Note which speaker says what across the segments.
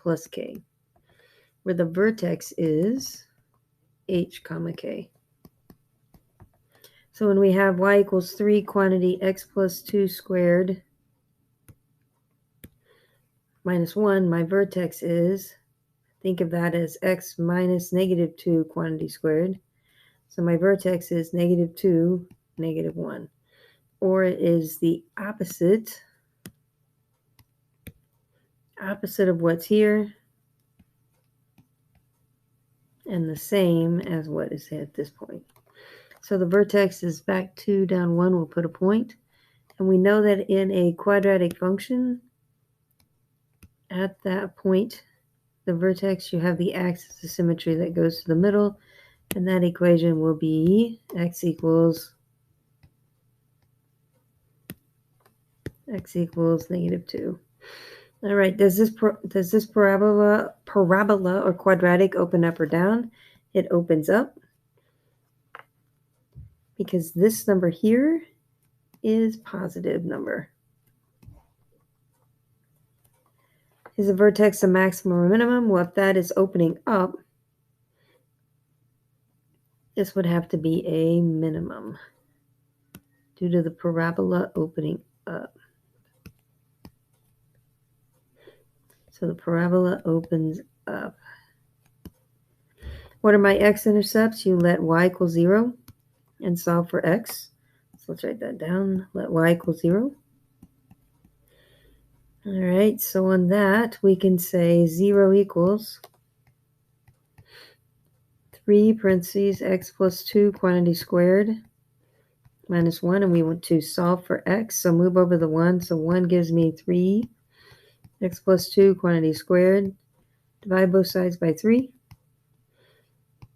Speaker 1: plus k, where the vertex is h comma k. So when we have y equals 3 quantity x plus 2 squared minus 1, my vertex is, think of that as x minus negative 2 quantity squared. So my vertex is negative 2, negative 1. Or it is the opposite of what's here and the same as what is at this point. So the vertex is back 2, down 1. We'll put a point. And we know that in a quadratic function, at that point, the vertex, you have the axis of symmetry that goes to the middle. And that equation will be x equals negative 2. All right, does this parabola or quadratic open up or down? It opens up because this number here is positive number. Is the vertex a maximum or minimum? Well, if that is opening up, this would have to be a minimum due to the parabola opening up. So the parabola opens up. What are my x-intercepts? You let y equal 0 and solve for x. So let's write that down. Let y equal 0. All right, so on that, we can say 0 equals 3 parentheses x plus 2 quantity squared minus 1, and we want to solve for x. So move over the 1. So 1 gives me 3 x plus 2 quantity squared. Divide both sides by 3.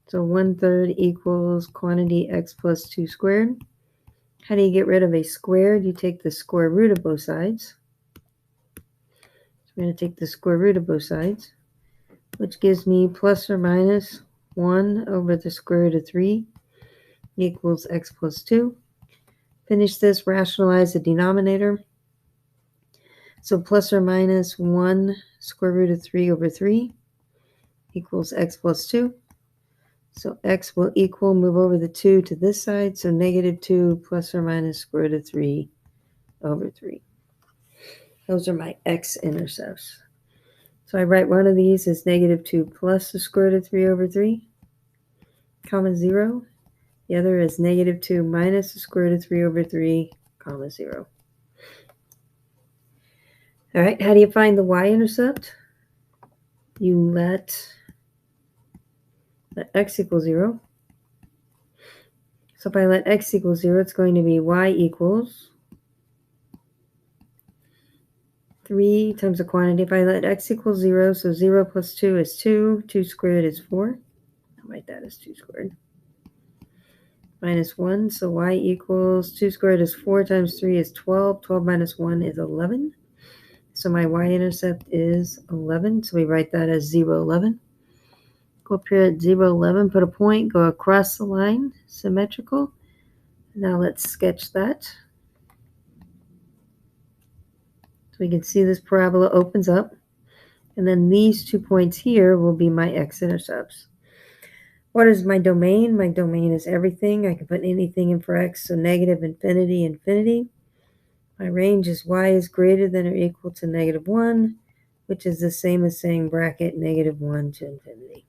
Speaker 1: So 1/3 equals quantity x plus 2 squared. How do you get rid of a squared? You take the square root of both sides. So we're going to take the square root of both sides, which gives me plus or minus 1 over the square root of 3 equals x plus 2. Finish this, rationalize the denominator. So plus or minus 1 square root of 3 over 3 equals x plus 2. So x will equal, move over the 2 to this side, so negative 2 plus or minus square root of 3 over 3. Those are my x-intercepts. So I write one of these as negative 2 plus the square root of 3 over 3, comma 0. The other is negative 2 minus the square root of 3 over 3, comma 0. All right, how do you find the y-intercept? You let x equal 0. So if I let x equal 0, it's going to be y equals 3 times the quantity. If I let x equal 0, so 0 plus 2 is 2. 2 squared is 4. I'll write that as 2 squared. Minus 1, so y equals 2 squared is 4 times 3 is 12. 12 minus 1 is 11. So my y-intercept is 11. So we write that as 0, 11. Go up here at 0, 11, put a point, go across the line, symmetrical. Now let's sketch that. So we can see this parabola opens up. And then these 2 points here will be my x-intercepts. What is my domain? My domain is everything. I can put anything in for x, so negative, infinity, infinity. My range is y is greater than or equal to negative 1, which is the same as saying bracket negative 1 to infinity.